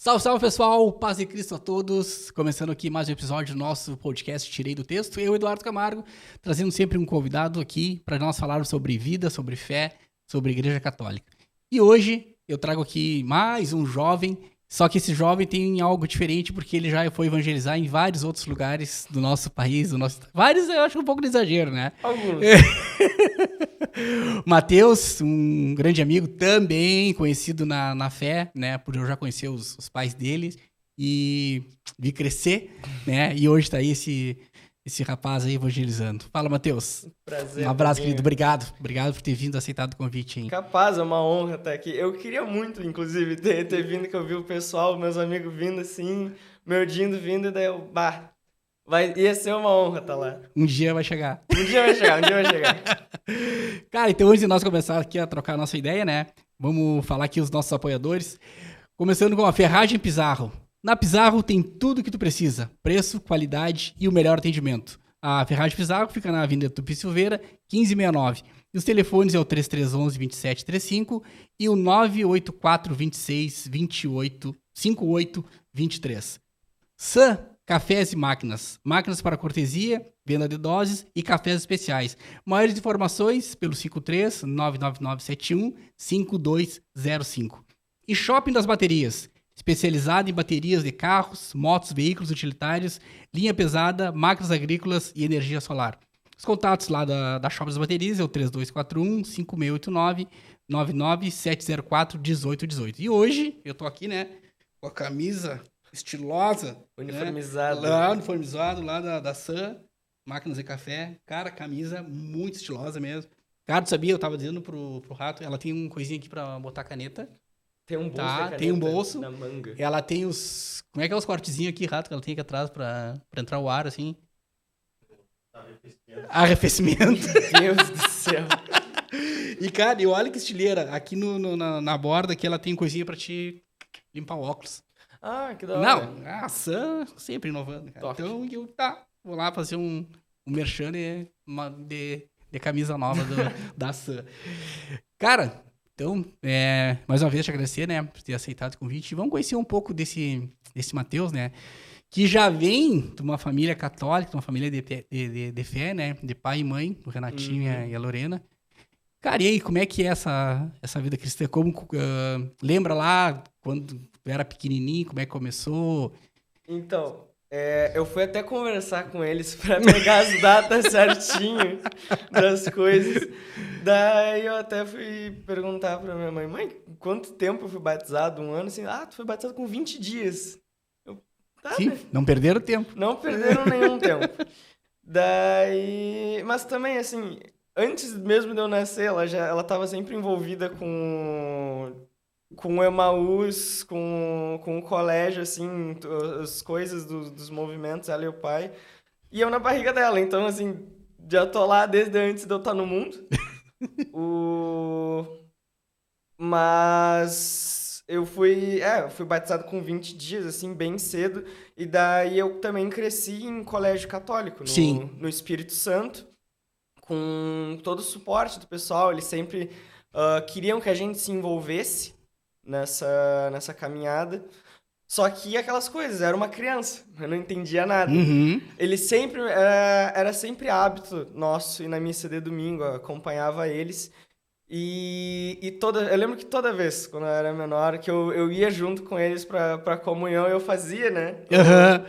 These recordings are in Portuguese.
Salve, salve pessoal, paz e Cristo a todos. Começando aqui mais um episódio do nosso podcast Tirei do Texto. Eu, Eduardo Camargo, trazendo sempre um convidado aqui para nós falarmos sobre vida, sobre fé, sobre Igreja Católica. E hoje eu trago aqui mais um jovem, só que esse jovem tem algo diferente porque ele já foi evangelizar em vários outros lugares do nosso país, vários eu acho um pouco de exagero, né? Alguns. Matheus, um grande amigo, também conhecido na fé, né? Por eu já conhecer os pais dele e vi crescer, né? E hoje tá aí esse rapaz aí evangelizando. Fala, Matheus. Prazer. Um abraço, Paulinho. querido. Obrigado. Obrigado por ter vindo, aceitado o convite, hein? Capaz, é uma honra estar aqui. Eu queria muito, inclusive, ter vindo, que eu vi o pessoal, meus amigos vindo assim, meu Dindo vindo, e daí eu, ia ser uma honra estar lá. Um dia vai chegar. Um dia vai chegar. Cara, então antes de nós começar aqui a trocar a nossa ideia, né? Vamos falar aqui os nossos apoiadores. Começando com a Ferragem Pizarro. Na Pizarro tem tudo o que tu precisa. Preço, qualidade e o melhor atendimento. A Ferragem Pizarro fica na Avenida Tupi Silveira, 1569. E os telefones é o 3311-2735 e o 984-26-28-58-23. Sam Cafés e Máquinas. Máquinas para cortesia, venda de doses e cafés especiais. Maiores informações pelo 53-99971-5205. E Shopping das Baterias. Especializado em baterias de carros, motos, veículos utilitários, linha pesada, máquinas agrícolas e energia solar. Os contatos lá da Shopping das Baterias é o 3241-5689, 99704-1818. E hoje eu tô aqui, né, com a camisa estilosa. Uniformizado. Né? Uniformizado lá da Sam, Máquinas de Café. Cara, camisa muito estilosa mesmo. Cara, tu sabia? Eu tava dizendo pro Rato, ela tem um coisinha aqui pra botar caneta. Tem um bolso Tá, da caneta tem um bolso. na manga. Ela tem os... Como é que é os cortezinhos aqui, Rato, que ela tem aqui atrás pra entrar o ar, assim? Arrefecimento. Meu Deus do céu. E, cara, e olha que estileira. Aqui na borda aqui ela tem coisinha pra te limpar o óculos. Ah, que da hora. Não, a Sam sempre inovando, cara. Top. Então, vou lá fazer um merchan de camisa nova da Sam. Cara, então, mais uma vez te agradecer, né, por ter aceitado o convite. E vamos conhecer um pouco desse Matheus, né, que já vem de uma família católica, de uma família de fé, né, de pai e mãe, o Renatinho e a Lorena. Cara, e aí, como é que é essa vida cristã? Lembra lá, quando tu era pequenininho, como é que começou? Então, eu fui até conversar com eles pra pegar as datas certinho das coisas. Daí eu até fui perguntar pra minha mãe, quanto tempo eu fui batizado? Um ano? Assim, tu foi batizado com 20 dias. Sim, Né? não perderam tempo. Não perderam nenhum tempo. Daí... Mas também, assim, antes mesmo de eu nascer, ela tava sempre envolvida com o Emaús, com o colégio, assim, as coisas dos movimentos, ela e o pai. E eu na barriga dela, então, assim, já tô lá desde antes de eu estar no mundo. Mas eu fui batizado com 20 dias, assim, bem cedo. E daí eu também cresci em colégio católico, Sim. no Espírito Santo, com todo o suporte do pessoal. Eles sempre queriam que a gente se envolvesse nessa caminhada. Só que aquelas coisas, era uma criança, eu não entendia nada. Uhum. Ele sempre, era sempre hábito nosso ir na missa de domingo, eu acompanhava eles. Eu lembro que toda vez, quando eu era menor, que eu ia junto com eles pra comunhão, eu fazia, né? Uhum.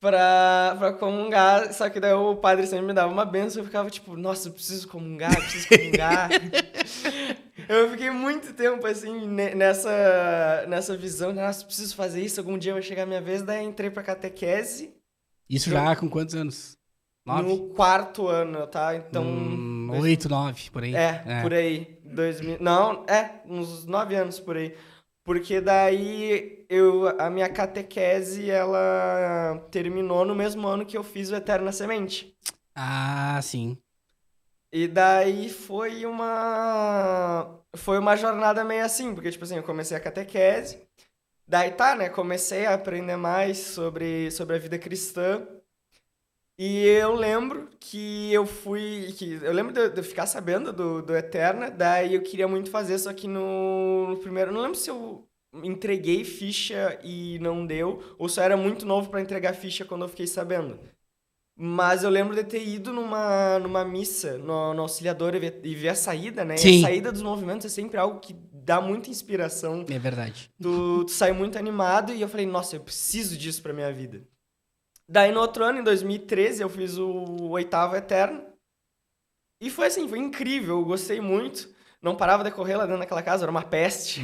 Pra comungar, só que daí o padre sempre me dava uma bênção, eu ficava tipo, nossa, eu preciso comungar. Eu fiquei muito tempo, assim, nessa visão, nossa, preciso fazer isso, algum dia vai chegar a minha vez, daí entrei pra catequese. Isso já com quantos anos? 9? No 4º ano, tá? Então... 8, 9, por aí. Por aí. 2000... Não, uns 9 anos por aí. Porque daí a minha catequese, ela terminou no mesmo ano que eu fiz o Eterna Semente. Ah, sim. E daí foi uma jornada meio assim, porque, tipo assim, eu comecei a catequese, daí né, comecei a aprender mais sobre a vida cristã, e eu lembro que eu lembro de eu ficar sabendo do Eterna, daí eu queria muito fazer, só que no primeiro, não lembro se eu entreguei ficha e não deu, ou só era muito novo pra entregar ficha quando eu fiquei sabendo. Mas eu lembro de ter ido numa missa no Auxiliador e ver a saída, né? E a Sim. saída dos movimentos é sempre algo que dá muita inspiração. É verdade. Tu sai muito animado e eu falei, nossa, eu preciso disso pra minha vida. Daí no outro ano, em 2013, eu fiz o oitavo Eterno. E foi assim, foi incrível, eu gostei muito. Não parava de correr lá dentro daquela casa, era uma peste,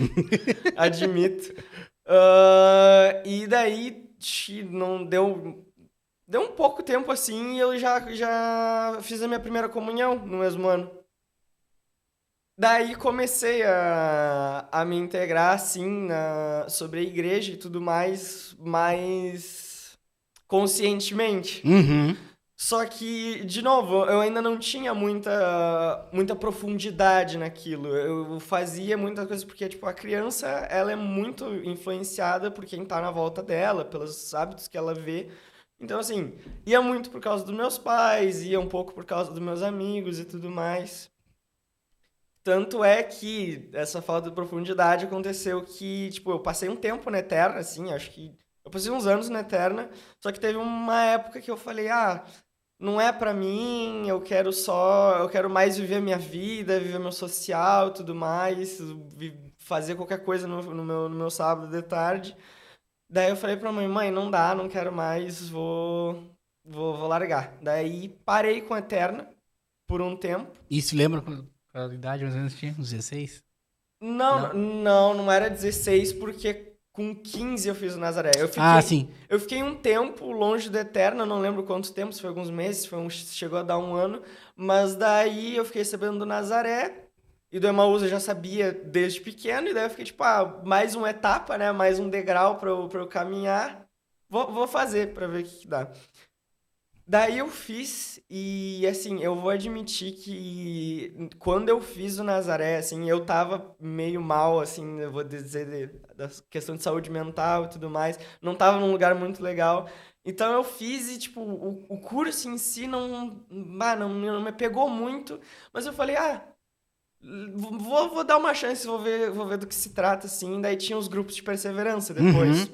admito. E daí não deu um pouco tempo assim e eu já fiz a minha primeira comunhão no mesmo ano. Daí comecei a me integrar assim sobre a igreja e tudo mais conscientemente. Uhum. Só que, de novo, eu ainda não tinha muita profundidade naquilo. Eu fazia muitas coisas porque, tipo, a criança, ela é muito influenciada por quem tá na volta dela, pelos hábitos que ela vê. Então, assim, ia muito por causa dos meus pais, ia um pouco por causa dos meus amigos e tudo mais. Tanto é que essa falta de profundidade aconteceu que, tipo, eu passei um tempo na Eterna, assim, acho que... Eu passei uns anos na Eterna, só que teve uma época que eu falei, não é pra mim, eu quero mais viver a minha vida, viver meu social e tudo mais, fazer qualquer coisa no meu sábado de tarde. Daí eu falei pra mãe, não dá, não quero mais, vou largar. Daí parei com a Eterna por um tempo. E se lembra qual a idade mais ou menos tinha? Uns 16? Não era 16, porque com 15 eu fiz o Nazaré. Sim. Eu fiquei um tempo longe do Eterno, não lembro quanto tempo, se foi alguns meses, chegou a dar um ano. Mas daí eu fiquei sabendo do Nazaré e do Emaús eu já sabia desde pequeno. E daí eu fiquei tipo, mais uma etapa, né? Mais um degrau pra eu caminhar. Vou fazer pra ver o que dá. Daí eu fiz e, assim, eu vou admitir que quando eu fiz o Nazaré, assim, eu tava meio mal, assim, eu vou dizer, da questão de saúde mental e tudo mais, não tava num lugar muito legal. Então eu fiz e, tipo, o curso em si não me pegou muito, mas eu falei, vou dar uma chance, vou ver do que se trata, assim. Daí tinha os grupos de perseverança depois.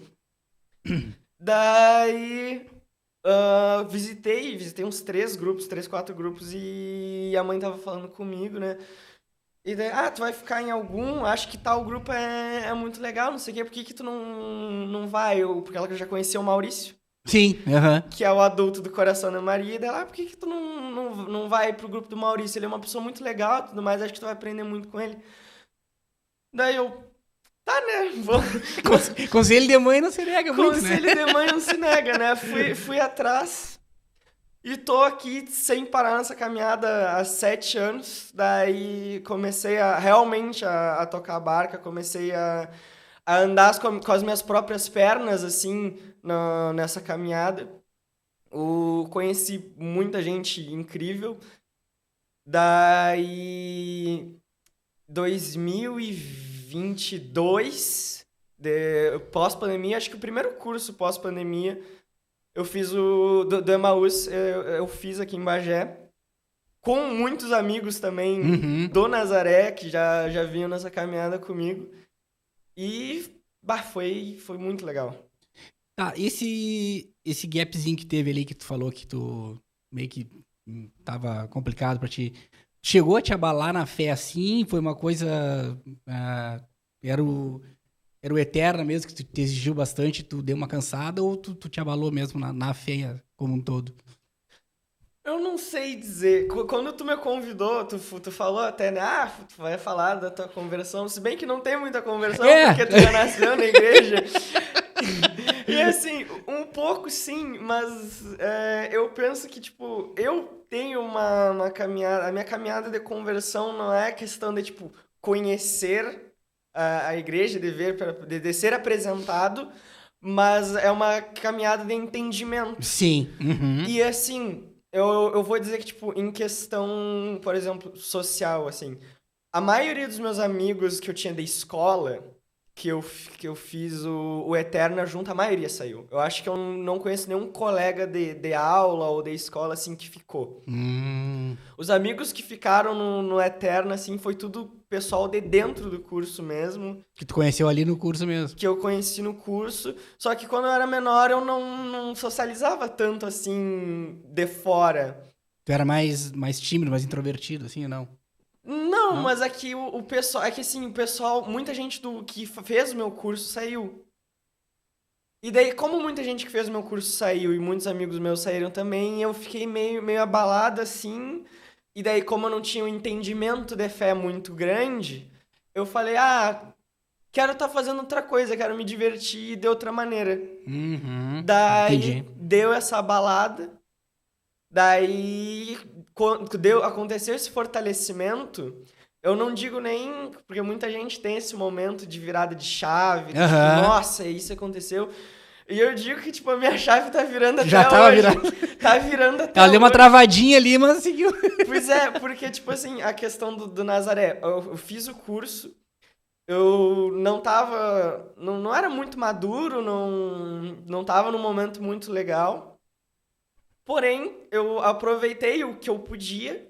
Daí... visitei uns 4 grupos, e a mãe tava falando comigo, né? E daí, tu vai ficar em algum? Acho que tal grupo é muito legal, não sei o quê, por que tu não vai? Porque ela já conhecia o Maurício, Sim, que é o adulto do Coração da Maria, e daí por que tu não vai pro grupo do Maurício? Ele é uma pessoa muito legal e tudo mais, acho que tu vai aprender muito com ele. Daí eu, tá, né? Conselho de mãe não se nega muito, né? Conselho de mãe não se nega, né? Fui atrás e tô aqui sem parar nessa caminhada há 7 anos. Daí comecei realmente a tocar a barca, comecei a andar com as minhas próprias pernas, assim, nessa caminhada. Conheci muita gente incrível. Daí, 2022, pós-pandemia, acho que o primeiro curso pós-pandemia, eu fiz do Emaús, eu fiz aqui em Bagé, com muitos amigos também do Nazaré, que já vinham nessa caminhada comigo. E foi muito legal. Tá, esse gapzinho que teve ali que tu falou que tu meio que tava complicado pra ti, chegou a te abalar na fé assim? Foi uma coisa... era o Eterna mesmo, que tu te exigiu bastante, tu deu uma cansada, ou tu te abalou mesmo na fé como um todo? Eu não sei dizer. Quando tu me convidou, tu falou até, né? Tu vai falar da tua conversão. Se bem que não tem muita conversão, porque tu já nasceu na igreja. E assim, um pouco sim, mas eu penso que, tipo, eu tenho uma caminhada... A minha caminhada de conversão não é questão de, tipo, conhecer a igreja, de ser apresentado, mas é uma caminhada de entendimento. Sim. E assim... Eu vou dizer que, tipo, em questão, por exemplo, social, assim, a maioria dos meus amigos que eu tinha da escola, que eu fiz o Eterna junto, a maioria saiu. Eu acho que eu não conheço nenhum colega de aula ou de escola, assim, que ficou. Os amigos que ficaram no Eterna, assim, foi tudo pessoal de dentro do curso mesmo. Que tu conheceu ali no curso mesmo. Que eu conheci no curso. Só que quando eu era menor, eu não socializava tanto, assim, de fora. Tu era mais tímido, mais introvertido, assim, ou não? Não, mas aqui o pessoal... É que, assim, o pessoal... Muita gente que fez o meu curso saiu. E daí, como muita gente que fez o meu curso saiu e muitos amigos meus saíram também, eu fiquei meio abalado, assim. E daí, como eu não tinha um entendimento de fé muito grande, eu falei, quero estar fazendo outra coisa, quero me divertir de outra maneira. Daí, Entendi. deu essa abalada. Daí, quando aconteceu esse fortalecimento, eu não digo nem... Porque muita gente tem esse momento de virada de chave, de, tipo, nossa, isso aconteceu. E eu digo que, tipo, a minha chave tá virando até Já tava hoje. virando. Tá virando até Ela deu uma hoje. travadinha ali, mas seguiu. Pois é, porque, tipo assim, a questão do Nazaré, eu fiz o curso, eu não tava... Não era muito maduro, não tava num momento muito legal. Porém, eu aproveitei o que eu podia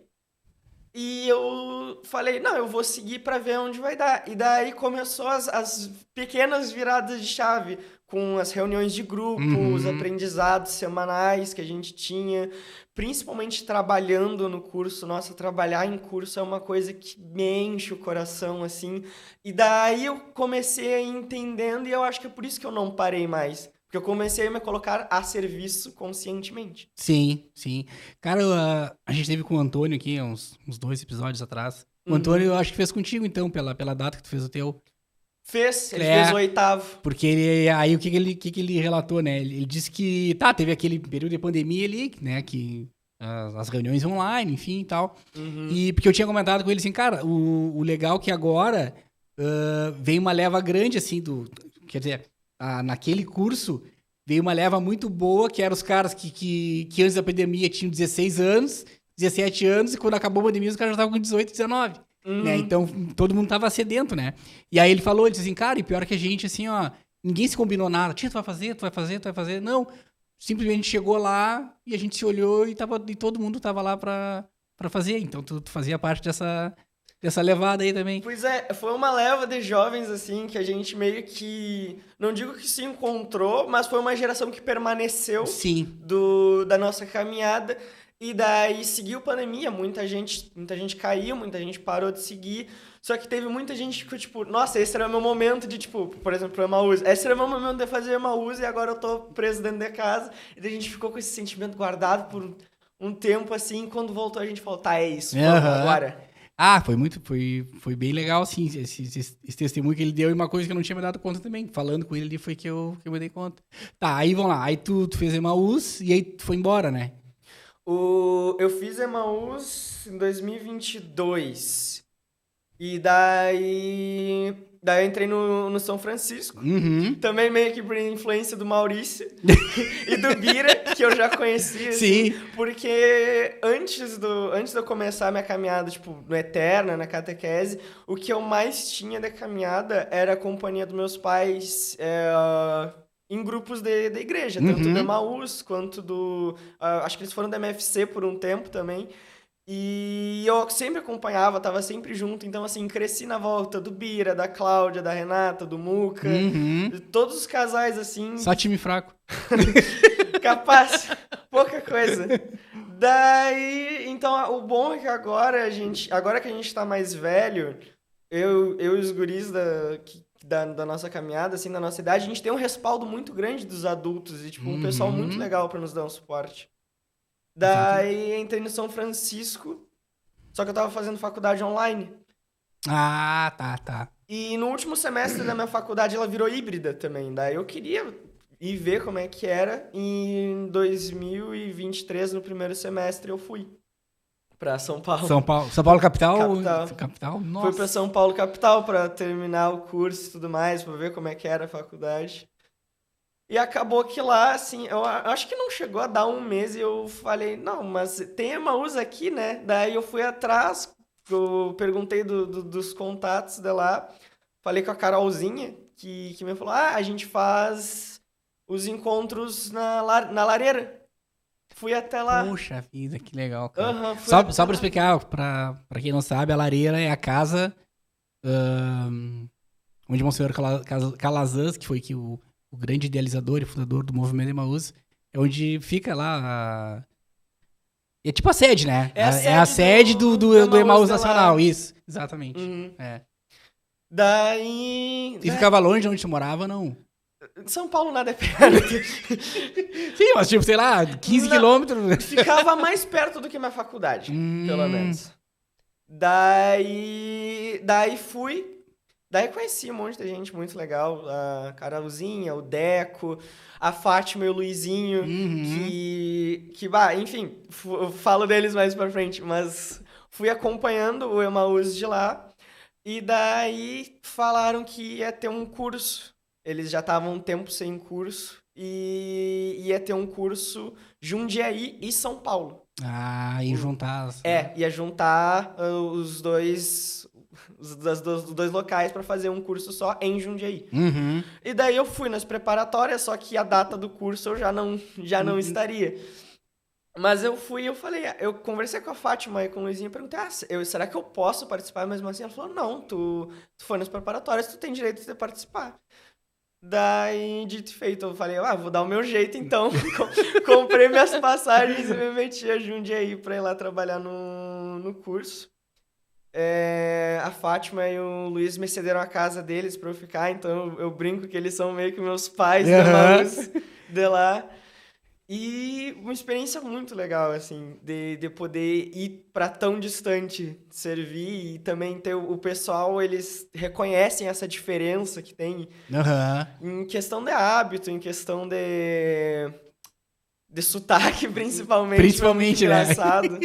e eu falei, não, eu vou seguir pra ver onde vai dar. E daí começou as pequenas viradas de chave, com as reuniões de grupo, os aprendizados semanais que a gente tinha, principalmente trabalhando no curso. Nossa, trabalhar em curso é uma coisa que me enche o coração, assim. E daí eu comecei a ir entendendo e eu acho que é por isso que eu não parei mais. Porque eu comecei a me colocar a serviço conscientemente. Sim, sim. Cara, a gente teve com o Antônio aqui, uns 2 episódios atrás. O Antônio, eu acho que fez contigo, então, pela data que tu fez o teu. Ele fez o 8º. Porque aí o que ele relatou, né? Ele disse que, teve aquele período de pandemia ali, né? Que as reuniões online, enfim e tal. E porque eu tinha comentado com ele assim, cara, o legal é que agora vem uma leva grande, assim, quer dizer, naquele curso veio uma leva muito boa, que eram os caras que antes da pandemia tinham 16 anos, 17 anos, e quando acabou a pandemia os caras já estavam com 18, 19. Né? Então, todo mundo tava sedento, né? E aí ele disse assim, cara, e pior que a gente, assim, ó, ninguém se combinou nada. Tia, tu vai fazer. Não, simplesmente chegou lá e a gente se olhou e todo mundo tava lá pra fazer. Então, tu fazia parte dessa levada aí também. Pois é, foi uma leva de jovens, assim, que a gente meio que... Não digo que se encontrou, mas foi uma geração que permaneceu. Sim. Da nossa caminhada. E daí seguiu a pandemia, muita gente caiu, muita gente parou de seguir. Só que teve muita gente que ficou tipo, nossa, esse era o meu momento de, tipo, por exemplo, o Emaús. Esse era o meu momento de fazer Emaús e agora eu tô preso dentro de casa. E daí a gente ficou com esse sentimento guardado por um tempo assim. Quando voltou a gente falou, é isso, vamos agora. Foi bem legal, assim, esse testemunho que ele deu. E uma coisa que eu não tinha me dado conta também. Falando com ele ali foi que eu me dei conta. Aí vamos lá. Aí tu fez Emaús e aí tu foi embora, né? Eu fiz Emaús em 2022. E daí eu entrei no São Francisco. Também meio que por influência do Maurício e do Bira, que eu já conhecia. Assim, sim. Porque antes de eu começar a minha caminhada, tipo, no Eterna, na catequese, o que eu mais tinha de caminhada era a companhia dos meus pais... em grupos da igreja, tanto do Emaús quanto acho que eles foram da MFC por um tempo também. E eu sempre acompanhava, tava sempre junto. Então, assim, cresci na volta do Bira, da Cláudia, da Renata, do Muca. De todos os casais, assim... Só time fraco. Capaz, pouca coisa. Daí, então, o bom é que agora que a gente tá mais velho, eu e os guris da nossa caminhada, assim, da nossa idade, a gente tem um respaldo muito grande dos adultos e, tipo, um pessoal muito legal pra nos dar um suporte. Daí entrei no São Francisco, só que eu tava fazendo faculdade online. Tá. E no último semestre da minha faculdade ela virou híbrida também. Daí eu queria ir ver como é que era. E em 2023, no primeiro semestre, eu fui pra São Paulo. São Paulo capital? Capital. Nossa. Fui pra São Paulo capital pra terminar o curso e tudo mais, pra ver como é que era a faculdade. E acabou que lá, assim, eu acho que não chegou a dar um mês e eu falei, não, mas tem Emaús aqui, né? Daí eu fui atrás, eu perguntei dos contatos de lá, falei com a Carolzinha, que me falou, a gente faz os encontros na lareira. Fui até lá. Puxa vida, que legal, cara. Aham, Só pra explicar, pra quem não sabe, a lareira é a casa onde Monsenhor Calazans, que foi o grande idealizador e fundador do movimento Emaús, é onde fica lá é tipo a sede, né? É a sede do Emaús Nacional, isso. Exatamente. É. Daí... E ficava longe de onde tu morava, não? São Paulo nada é perto. Sim, mas tipo, sei lá, 15 quilômetros. Ficava mais perto do que minha faculdade, pelo menos. Daí fui... Daí conheci um monte de gente muito legal, a Carolzinha, o Deco, a Fátima e o Luizinho, enfim, eu falo deles mais pra frente, mas fui acompanhando o Emaús de lá, e daí falaram que ia ter um curso, eles já estavam um tempo sem curso, e ia ter um curso Jundiaí e São Paulo. Ia juntar... ia juntar os dois locais para fazer um curso só em Jundiaí. E daí eu fui nas preparatórias, só que a data do curso eu já não estaria. Mas eu conversei com a Fátima e com o Luizinho e perguntei, será que eu posso participar mesmo assim? Ela falou, não, tu foi nas preparatórias, tu tem direito de participar. Daí, dito e feito, eu falei, vou dar o meu jeito então. Comprei minhas passagens e me meti a Jundiaí pra ir lá trabalhar no curso. A Fátima e o Luiz me cederam a casa deles pra eu ficar, então eu brinco que eles são meio que meus pais de lá. E uma experiência muito legal, assim, de poder ir pra tão distante, servir, e também ter o pessoal, eles reconhecem essa diferença que tem em questão de hábito, em questão de sotaque, principalmente. Principalmente, né? Engraçado.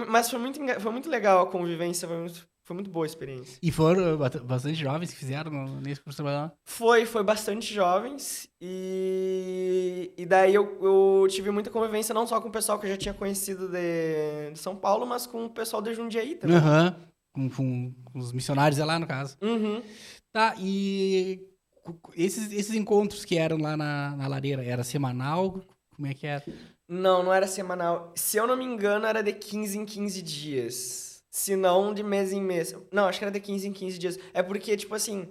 Mas foi muito legal a convivência, foi muito boa a experiência. E foram bastante jovens que fizeram nesse curso trabalhar? Foi bastante jovens, e daí eu tive muita convivência não só com o pessoal que eu já tinha conhecido de São Paulo, mas com o pessoal de Jundiaí também. Com os missionários lá, no caso. Tá, e esses encontros que eram lá na lareira, era semanal? Como é que era? Não era semanal. Se eu não me engano, era de 15 em 15 dias. Se não, de mês em mês. Não, acho que era de 15 em 15 dias. É porque, tipo assim,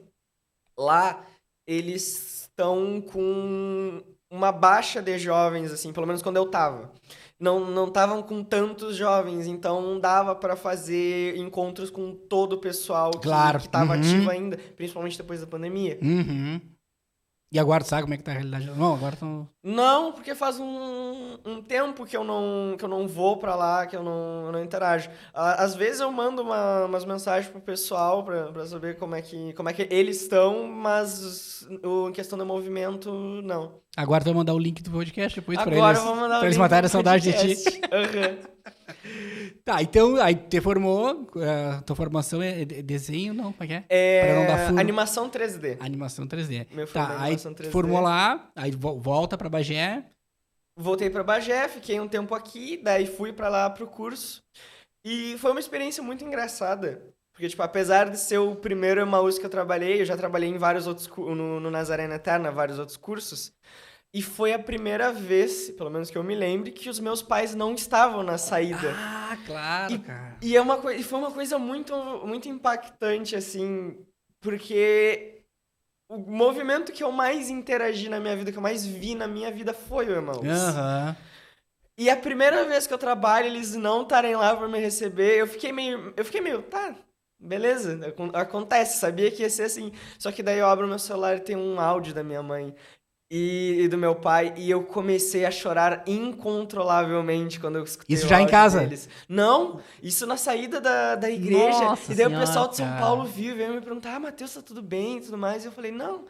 lá eles estão com uma baixa de jovens, assim, pelo menos quando eu tava. Não estavam com tantos jovens, então não dava pra fazer encontros com todo o pessoal que tava ativo ainda, principalmente depois da pandemia. E agora, sabe como é que tá a realidade? Não, agora estão... Não, porque faz um tempo que eu não vou pra lá, que eu não interajo. Às vezes eu mando umas mensagens pro pessoal pra saber como é que eles estão, mas em questão do movimento, não. Agora tu vai mandar o link do podcast depois pra eles. Agora eu vou mandar o link. Pra eles matarem a saudade de ti. Tá, então, aí te formou, tua formação é desenho, não? Como é que é? Pra não dar furo. Animação 3D. Animação 3D. Tá, aí 3D. Formou lá, aí volta pra Bagé. Voltei pra Bagé, fiquei um tempo aqui, daí fui pra lá pro curso. E foi uma experiência muito engraçada. Porque, tipo, apesar de ser o primeiro Emaús que eu trabalhei, eu já trabalhei em vários outros, no Nazarena Eterna, vários outros cursos. E foi a primeira vez, pelo menos que eu me lembre, que os meus pais não estavam na saída. Claro, cara. E foi uma coisa muito, muito impactante, assim, porque o movimento que eu mais interagi na minha vida, que eu mais vi na minha vida foi o Emaús. E a primeira vez que eu trabalho, eles não estarem lá para me receber, eu fiquei meio, tá, beleza, acontece, sabia que ia ser assim. Só que daí eu abro meu celular e tem um áudio da minha mãe e do meu pai, e eu comecei a chorar incontrolavelmente quando eu escutei isso já em casa? Deles. Não, isso na saída da igreja. Nossa e daí senhora, o pessoal de São cara. Paulo veio me perguntar, Matheus, tá tudo bem e tudo mais? E eu falei, não,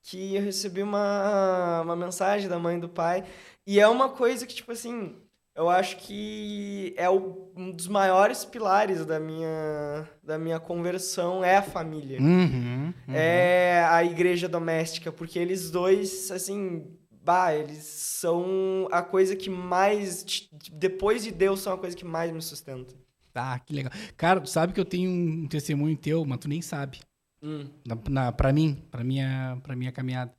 que eu recebi uma mensagem da mãe e do pai. E é uma coisa que, tipo assim, eu acho que é um dos maiores pilares da minha conversão, é a família. É a igreja doméstica, porque eles dois, assim, eles são a coisa que mais, depois de Deus, são a coisa que mais me sustenta. Tá, que legal. Cara, tu sabe que eu tenho um testemunho teu, mas tu nem sabe. Pra mim, pra minha caminhada.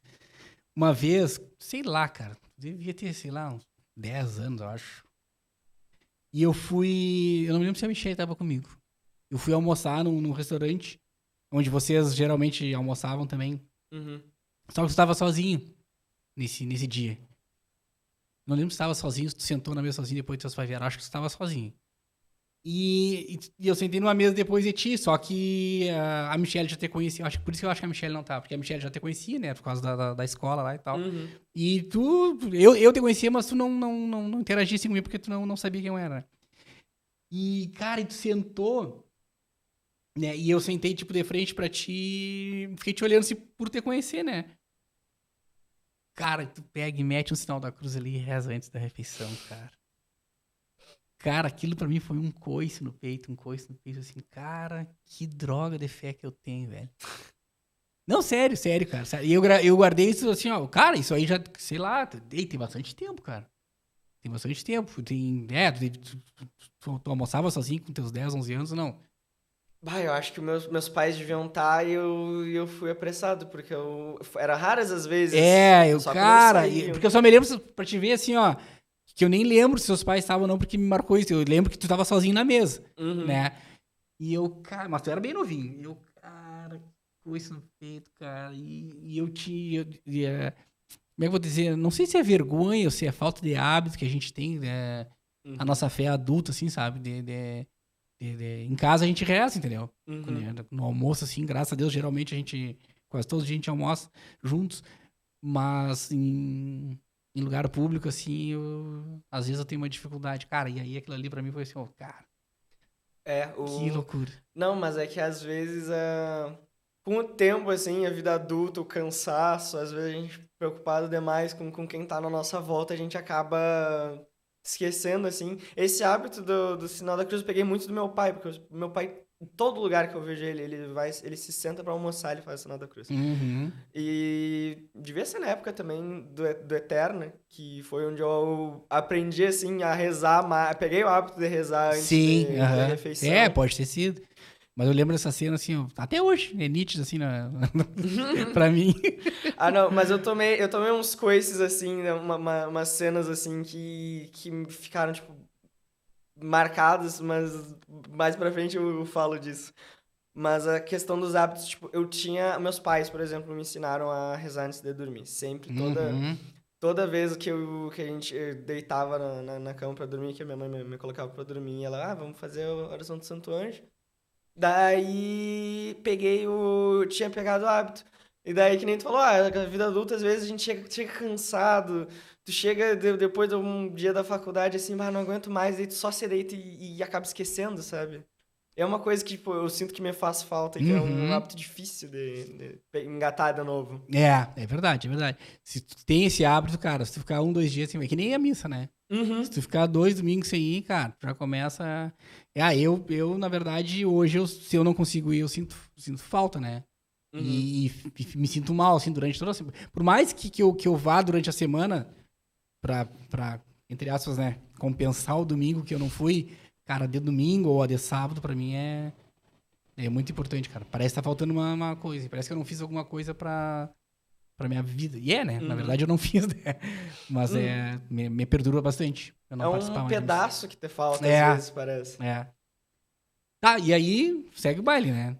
Uma vez, sei lá, cara, devia ter, sei lá, uns 10 anos, eu acho. E eu não me lembro se a Michelle tava comigo. Eu fui almoçar num restaurante, onde vocês geralmente almoçavam também. Uhum. Só que tu tava sozinho nesse dia. Não lembro se tu tava sozinho, se tu sentou na mesa sozinho depois de teus pais vieram. Acho que tu tava sozinho. E eu sentei numa mesa depois de ti, só que a Michelle já te conhecia. Acho que por isso que eu acho que a Michelle não tava, porque a Michelle já te conhecia, né? Por causa da escola lá e tal. Uhum. E eu te conhecia, mas tu não interagisse comigo porque tu não sabia quem eu era. E, cara, e tu sentou, né? E eu sentei, tipo, de frente pra ti, fiquei te olhando assim por te conhecer, né? Cara, tu pega e mete um sinal da cruz ali e reza antes da refeição, cara. Cara, aquilo pra mim foi um coice no peito, assim, cara, que droga de fé que eu tenho, velho. Não, sério, cara. Sério. E eu guardei isso assim, ó, cara, isso aí já, sei lá, tem bastante tempo, cara. Tem bastante tempo. Tu almoçava sozinho com teus 10, 11 anos, não? Bah, eu acho que meus pais deviam estar e eu fui apressado, porque era raras as vezes. Só quando eles saíam. Porque eu só me lembro pra te ver assim, ó, que eu nem lembro se seus pais estavam ou não, porque me marcou isso. Eu lembro que tu tava sozinho na mesa, Uhum. né? E eu, cara, mas tu era bem novinho. E eu, cara, que coisa no peito, cara. E eu te. Como é que eu vou dizer? Não sei se é vergonha ou se é falta de hábito que a gente tem, né? A nossa fé adulta, assim, sabe? Em casa a gente reza, entendeu? Uhum. No almoço, assim, graças a Deus, geralmente quase todos a gente almoça juntos, mas em lugar público, assim, às vezes eu tenho uma dificuldade. Cara, e aí aquilo ali pra mim foi assim, ó, cara, que loucura. Não, mas é que às vezes, com o tempo, assim, a vida adulta, o cansaço, às vezes a gente preocupado demais com quem tá na nossa volta, a gente acaba esquecendo, assim. Esse hábito do sinal da cruz eu peguei muito do meu pai, porque o meu pai, em todo lugar que eu vejo ele se senta pra almoçar, ele faz o sinal da cruz. Uhum. E devia ser na época também do Eterna, que foi onde eu aprendi, assim, a rezar mais. Peguei o hábito de rezar antes Sim, da aham. refeição. Pode ter sido. Mas eu lembro dessa cena, assim, ó, até hoje, é nítido, assim, pra mim. Ah, não, mas eu tomei uns coices, assim, né, umas cenas, assim, que me ficaram, tipo, marcadas, mas mais pra frente eu falo disso. Mas a questão dos hábitos, tipo, meus pais, por exemplo, me ensinaram a rezar antes de dormir. Sempre, Uhum. toda vez que a gente deitava na cama pra dormir, que a minha mãe me colocava pra dormir, ela, vamos fazer a oração do Santo Anjo. Daí tinha pegado o hábito. E daí, que nem tu falou, a vida adulta, às vezes a gente chega cansado, tu chega depois de um dia da faculdade, assim, não aguento mais, aí tu só se deita e acaba esquecendo, sabe? É uma coisa que, tipo, eu sinto que me faz falta e que é um Uhum. hábito difícil de engatar de novo. É verdade, é verdade. Se tu tem esse hábito, cara, se tu ficar 1, 2 dias sem ir, que nem a missa, né? Se Uhum. tu ficar 2 domingos sem ir, cara, já começa. Eu na verdade, hoje, se eu não consigo ir, eu sinto falta, né? Uhum. E me sinto mal, assim, durante toda a semana. Por mais que eu vá durante a semana pra, entre aspas, né, compensar o domingo que eu não fui, cara, de domingo ou a de sábado, pra mim é muito importante, cara. Parece que tá faltando uma coisa. Parece que eu não fiz alguma coisa pra minha vida. E né? Na Uhum. verdade, eu não fiz, né? Mas Uhum. me perturba bastante eu É não um participar mais de missa. pedaço que te falta, às É, vezes, parece. é. Tá, e aí, segue o baile, né?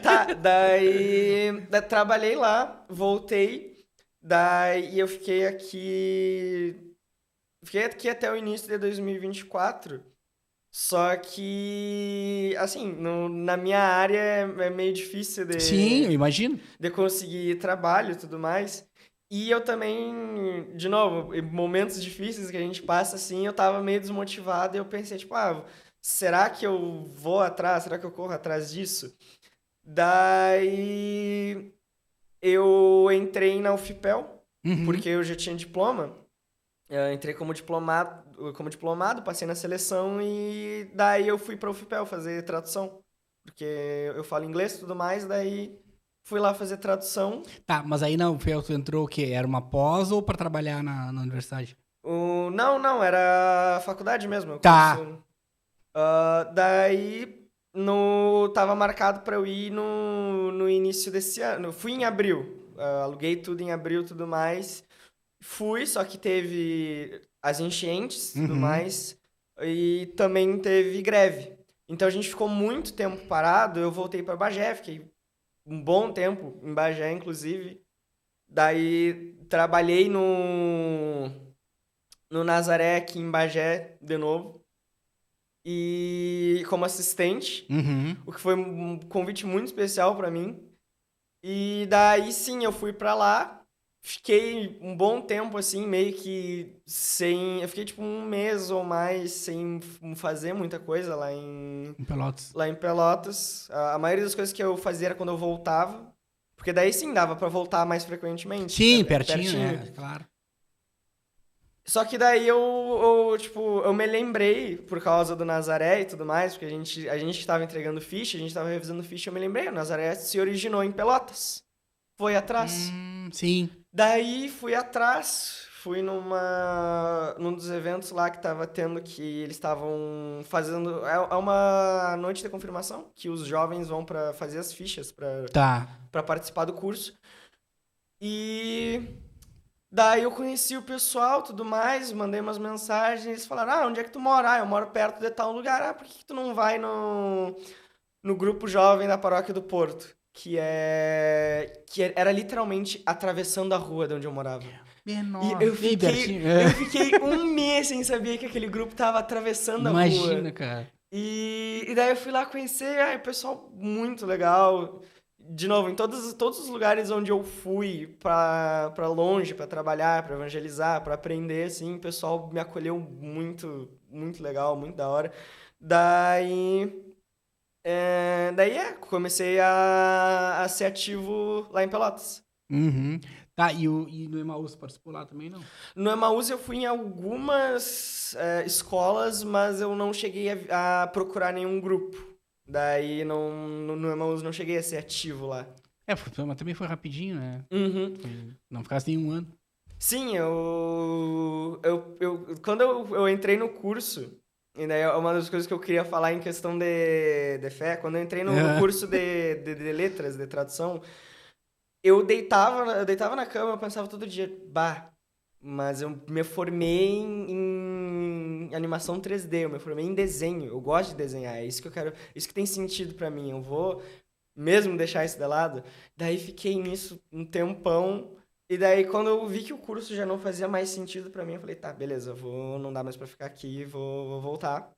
Tá, daí trabalhei lá, voltei, daí eu fiquei aqui até o início de 2024, só que, assim, na minha área é meio difícil Sim, eu imagino. de conseguir trabalho e tudo mais, e eu também, de novo, em momentos difíceis que a gente passa, assim, eu tava meio desmotivado e eu pensei, tipo, será que eu vou atrás, será que eu corro atrás disso? Daí eu entrei na UFPEL, Uhum. porque eu já tinha diploma. Eu entrei como diplomado, passei na seleção e daí eu fui para a UFPEL fazer tradução. Porque eu falo inglês e tudo mais, daí fui lá fazer tradução. Tá, mas aí não, tu entrou o quê? Era uma pós ou pra trabalhar na universidade? Não, era faculdade mesmo, o Tá. curso. Daí Tava marcado pra eu ir no início desse ano. Eu fui em abril. Aluguei tudo em abril e tudo mais. Fui, só que teve as enchentes e tudo Uhum. mais. E também teve greve. Então a gente ficou muito tempo parado. Eu voltei pra Bagé, fiquei um bom tempo em Bagé, inclusive. Daí trabalhei no Nazaré aqui em Bagé de novo. E como assistente, Uhum. o que foi um convite muito especial pra mim. E daí sim, eu fui pra lá, fiquei um bom tempo assim, meio que sem, eu fiquei tipo um mês ou mais sem fazer muita coisa Em Pelotas. lá em Pelotas. A maioria das coisas que eu fazia era quando eu voltava, porque daí sim dava pra voltar mais frequentemente, Sim, é pertinho, pertinho. né? Claro. Só que daí tipo, eu me lembrei, por causa do Nazaré e tudo mais, porque a gente tava entregando ficha, a gente tava revisando ficha, eu me lembrei, o Nazaré se originou em Pelotas. Foi atrás. Sim. Daí fui atrás, fui num dos eventos lá que tava tendo, que eles estavam fazendo, é uma noite de confirmação, que os jovens vão pra fazer as fichas, pra Tá. para participar do curso. E daí eu conheci o pessoal, tudo mais, mandei umas mensagens, eles falaram: "Ah, onde é que tu mora?" "Ah, eu moro perto de tal lugar." "Ah, por que que tu não vai no grupo jovem da Paróquia do Porto?" Era literalmente atravessando a rua de onde eu morava. E Menor. eu Bem fiquei, pertinho. É. eu fiquei um mês sem saber que aquele grupo tava atravessando a rua. Imagina, cara. E daí eu fui lá conhecer, o pessoal muito legal. De novo, em todos os lugares onde eu fui pra longe, pra trabalhar, pra evangelizar, pra aprender, assim, o pessoal me acolheu muito, muito legal, muito da hora. Daí, comecei a ser ativo lá em Pelotas. Uhum. Tá, e no Emaús participou lá também, não? No Emaús eu fui em algumas escolas, mas eu não cheguei a procurar nenhum grupo. Daí no Emaús não cheguei a ser ativo lá. Mas também foi rapidinho, né? Uhum. Não ficasse nenhum ano. Sim, quando eu entrei no curso, e daí é uma das coisas que eu queria falar em questão de fé, quando eu entrei no É. curso de letras, de tradução, eu deitava na cama, eu pensava todo dia, bah, mas eu me formei em animação 3D, eu me formei em desenho, eu gosto de desenhar, é isso que eu quero, isso que tem sentido pra mim, eu vou mesmo deixar isso de lado. Daí fiquei nisso um tempão, e daí quando eu vi que o curso já não fazia mais sentido pra mim, eu falei, tá, beleza, não dá mais pra ficar aqui, vou voltar.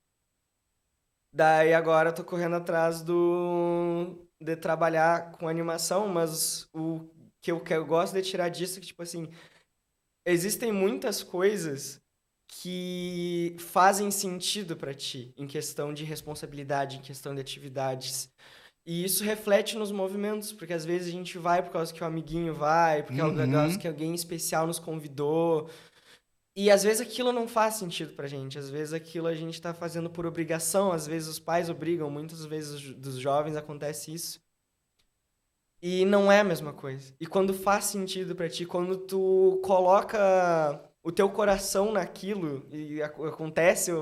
Daí agora eu tô correndo atrás de trabalhar com animação, mas o que eu gosto de tirar disso é que, tipo assim, existem muitas coisas que fazem sentido pra ti, em questão de responsabilidade, em questão de atividades. E isso reflete nos movimentos, porque às vezes a gente vai por causa que o amiguinho vai, por causa Uhum. que alguém especial nos convidou. E às vezes aquilo não faz sentido pra gente, às vezes aquilo a gente tá fazendo por obrigação, às vezes os pais obrigam, muitas vezes dos jovens acontece isso. E não é a mesma coisa. E quando faz sentido pra ti, quando tu coloca o teu coração naquilo e acontece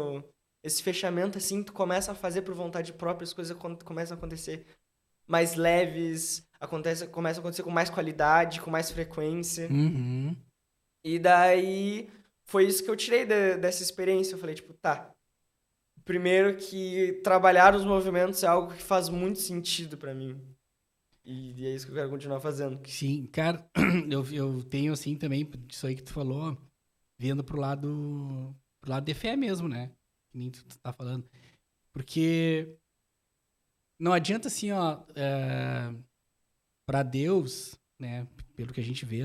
esse fechamento assim, tu começa a fazer por vontade própria, as coisas começam a acontecer mais leves, começa a acontecer com mais qualidade, com mais frequência. Uhum. E daí foi isso que eu tirei dessa experiência. Eu falei, tipo, tá. Primeiro que trabalhar os movimentos é algo que faz muito sentido pra mim. E é isso que eu quero continuar fazendo. Sim, cara, eu tenho assim também, isso aí que tu falou, vendo pro lado de fé mesmo, né? Que nem tu tá falando. Porque não adianta assim, ó, pra Deus, né? Pelo que a gente vê,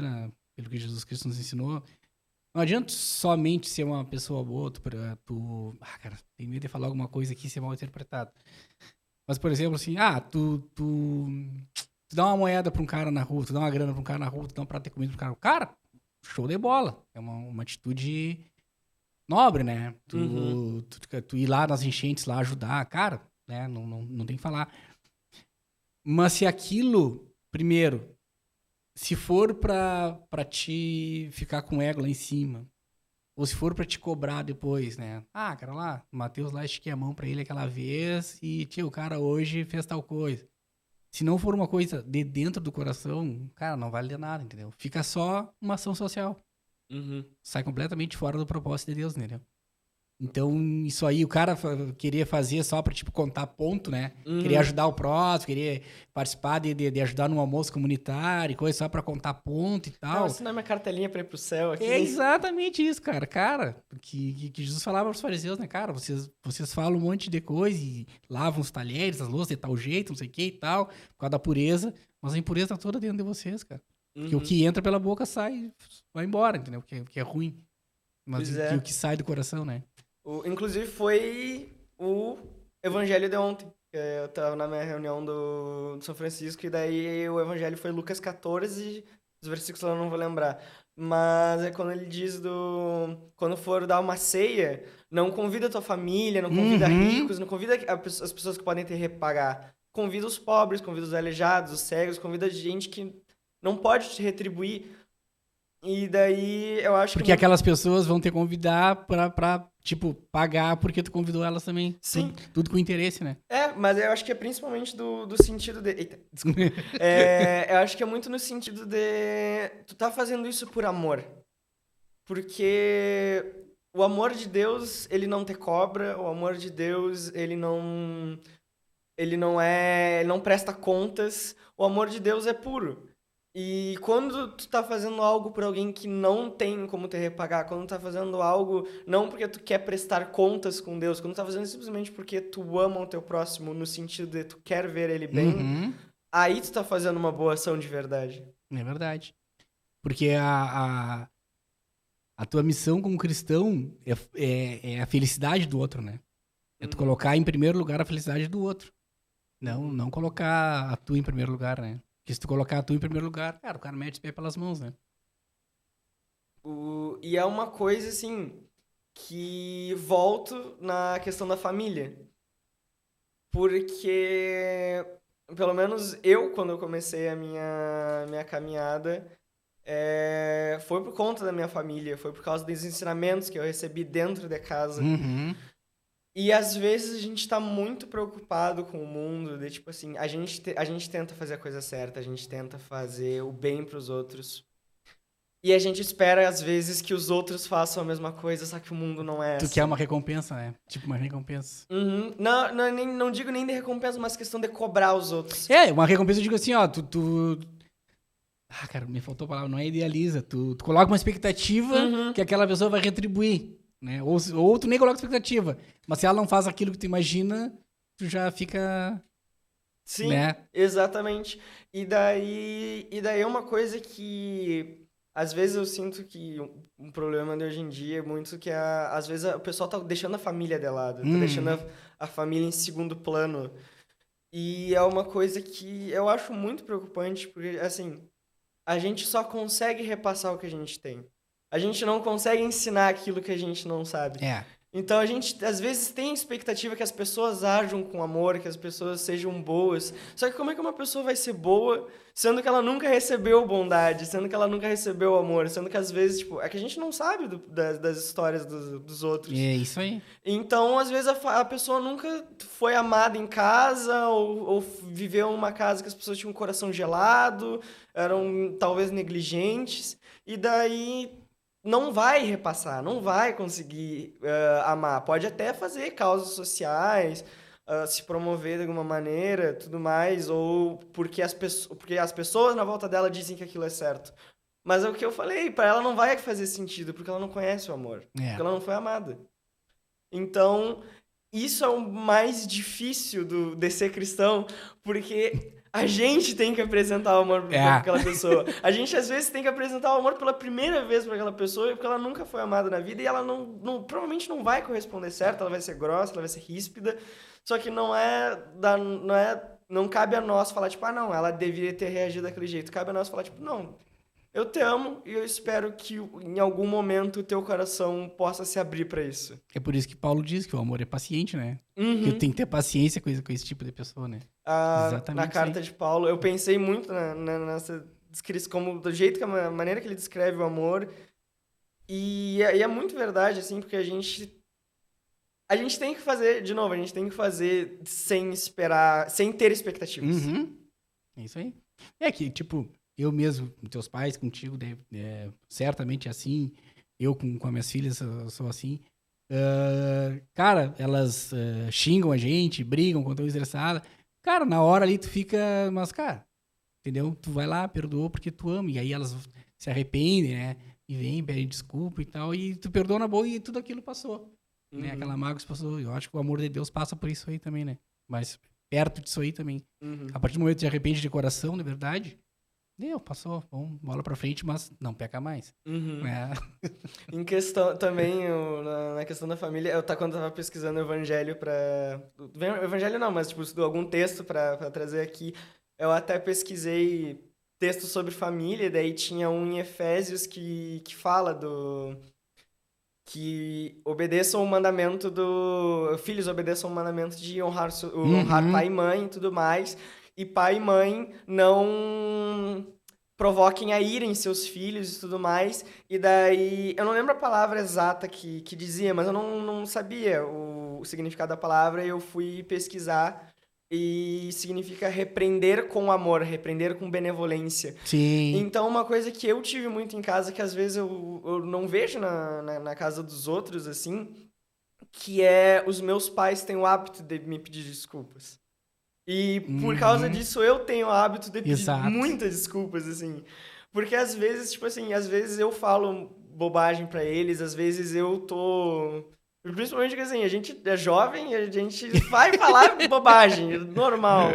pelo que Jesus Cristo nos ensinou, não adianta somente ser uma pessoa boa, cara, tem medo de falar alguma coisa aqui e ser mal interpretado. Mas, por exemplo, assim, tu dá uma moeda pra um cara na rua, tu dá uma grana pra um cara na rua, tu dá um prato de comida pro cara. Cara, show de bola. É uma atitude nobre, né? Uhum. Tu ir lá nas enchentes, lá ajudar, cara, né? Não tem que falar. Mas se aquilo, primeiro, se for pra te ficar com o ego lá em cima, ou se for pra te cobrar depois, né? Ah, cara, lá, o Matheus lá, estiquei a mão pra ele aquela vez e, tio, o cara hoje fez tal coisa. Se não for uma coisa de dentro do coração, cara, não vale de nada, entendeu? Fica só uma ação social. Uhum. Sai completamente fora do propósito de Deus, entendeu? Então, isso aí, o cara queria fazer só pra, tipo, contar ponto, né? Queria ajudar o próximo, queria participar de ajudar no almoço comunitário, coisa só pra contar ponto e Não, tal. assinar minha cartelinha pra ir pro céu aqui. É exatamente isso, cara. Cara, que Jesus falava aos fariseus, né? Cara, vocês falam um monte de coisa e lavam os talheres, as louças de tal jeito, não sei o que e tal, por causa da pureza, mas a impureza tá toda dentro de vocês, cara. Porque o que entra pela boca vai embora, entendeu? Que é ruim. Mas Pois é. o que sai do coração, né? Inclusive foi o evangelho de ontem. Eu tava na minha reunião do São Francisco e daí o evangelho foi Lucas 14, os versículos eu não vou lembrar. Mas é quando ele diz quando for dar uma ceia, não convida a tua família, não convida ricos, não convida as pessoas que podem te repagar. Convida os pobres, convida os aleijados, os cegos, convida gente que não pode te retribuir. E daí eu acho Porque aquelas pessoas vão te convidar pra, tipo, pagar porque tu convidou elas também. Sim. Tudo com interesse, né? Mas eu acho que é principalmente do sentido de... Eita, desculpa. Eu acho que é muito no sentido de... Tu tá fazendo isso por amor. Porque o amor de Deus, ele não te cobra. O amor de Deus, ele não presta contas. O amor de Deus é puro. E quando tu tá fazendo algo por alguém que não tem como te repagar, quando tu tá fazendo algo não porque tu quer prestar contas com Deus, quando tu tá fazendo simplesmente porque tu ama o teu próximo no sentido de tu quer ver ele bem, aí tu tá fazendo uma boa ação de verdade. É verdade. Porque a tua missão como cristão é a felicidade do outro, né? É tu colocar em primeiro lugar a felicidade do outro. Não colocar a tua em primeiro lugar, né? Porque se tu colocar a tua em primeiro lugar, cara, o cara mete os pés pelas mãos, né? E é uma coisa, assim, que volto na questão da família. Porque, pelo menos eu, quando eu comecei a minha caminhada, foi por conta da minha família, foi por causa dos ensinamentos que eu recebi dentro de casa. E às vezes a gente tá muito preocupado com o mundo, de tipo assim, a gente tenta fazer a coisa certa, a gente tenta fazer o bem pros outros. E a gente espera, às vezes, que os outros façam a mesma coisa, só que o mundo não é assim. Tu quer uma recompensa, né? Tipo, uma recompensa. Não digo nem de recompensa, mas questão de cobrar os outros. Uma recompensa eu digo assim, ó, Ah, cara, me faltou a palavra, não é idealiza. Tu coloca uma expectativa que aquela pessoa vai retribuir, né? Ou tu nem coloca expectativa. Mas se ela não faz aquilo que tu imagina, tu já fica... Sim, né? Exatamente. E daí é uma coisa que... Às vezes eu sinto que um problema de hoje em dia é muito que às vezes o pessoal tá deixando a família de lado, tá deixando a família em segundo plano. E é uma coisa que eu acho muito preocupante, porque, assim, a gente só consegue repassar o que a gente tem. A gente não consegue ensinar aquilo que a gente não sabe. Então a gente, às vezes, tem a expectativa que as pessoas ajam com amor, que as pessoas sejam boas. Só que como é que uma pessoa vai ser boa, sendo que ela nunca recebeu bondade, sendo que ela nunca recebeu amor, sendo que às vezes, tipo, é que a gente não sabe das histórias dos outros. É isso aí. Então, às vezes, a pessoa nunca foi amada em casa, ou viveu em uma casa que as pessoas tinham um coração gelado, eram talvez negligentes, e daí não vai repassar, não vai conseguir amar. Pode até fazer causas sociais, se promover de alguma maneira, tudo mais, ou porque as pessoas na volta dela dizem que aquilo é certo. Mas é o que eu falei, para ela não vai fazer sentido, porque ela não conhece o amor, porque ela não foi amada. Então, isso é o mais difícil de ser cristão, porque a gente tem que apresentar o amor para aquela pessoa. A gente, às vezes, tem que apresentar o amor pela primeira vez para aquela pessoa, porque ela nunca foi amada na vida e ela provavelmente não vai corresponder certo, ela vai ser grossa, ela vai ser ríspida, só que não cabe a nós falar, tipo, não, ela deveria ter reagido daquele jeito. Cabe a nós falar, tipo, não, eu te amo e eu espero que em algum momento o teu coração possa se abrir para isso. É por isso que Paulo diz que o amor é paciente, né? Que eu tenho que ter paciência com esse tipo de pessoa, né? Exatamente. Na carta de Paulo, eu pensei muito nessa descrição, como do jeito a maneira que ele descreve o amor. E é muito verdade, assim, porque a gente tem que fazer, de novo, a gente tem que fazer sem esperar, sem ter expectativas. Uhum. É isso aí. É que, tipo, eu mesmo, com teus pais, contigo, certamente é assim. Eu com as minhas filhas sou assim. Cara, elas xingam a gente, brigam quando estão estressadas. Cara, na hora ali tu fica, mas, cara, entendeu? Tu vai lá, perdoou porque tu ama. E aí elas se arrependem, né? E vem, pedem desculpa e tal. E tu perdoa na boa e tudo aquilo passou. Né? Aquela mágoa passou. Eu acho que o amor de Deus passa por isso aí também, né? Mas perto disso aí também. A partir do momento que te arrepende de coração, na verdade, passou, bom, bola pra frente, mas não peca mais. É. Em questão também, na questão da família, quando eu tava pesquisando o evangelho evangelho não, mas tipo, algum texto pra trazer aqui, eu até pesquisei textos sobre família, e daí tinha um em Efésios que fala que obedeçam o mandamento filhos obedeçam o mandamento de honrar pai e mãe e tudo mais, e pai e mãe não provoquem a ira em seus filhos e tudo mais. E daí, eu não lembro a palavra exata que dizia, mas eu não sabia o significado da palavra, e eu fui pesquisar, e significa repreender com amor, repreender com benevolência. Sim. Então, uma coisa que eu tive muito em casa, que às vezes eu não vejo na casa dos outros, assim, que é os meus pais têm o hábito de me pedir desculpas. E por causa disso, eu tenho o hábito de pedir muitas desculpas, assim. Porque às vezes, tipo assim, às vezes eu falo bobagem pra eles, às vezes eu tô... Principalmente porque, assim, a gente é jovem, a gente vai falar bobagem, normal.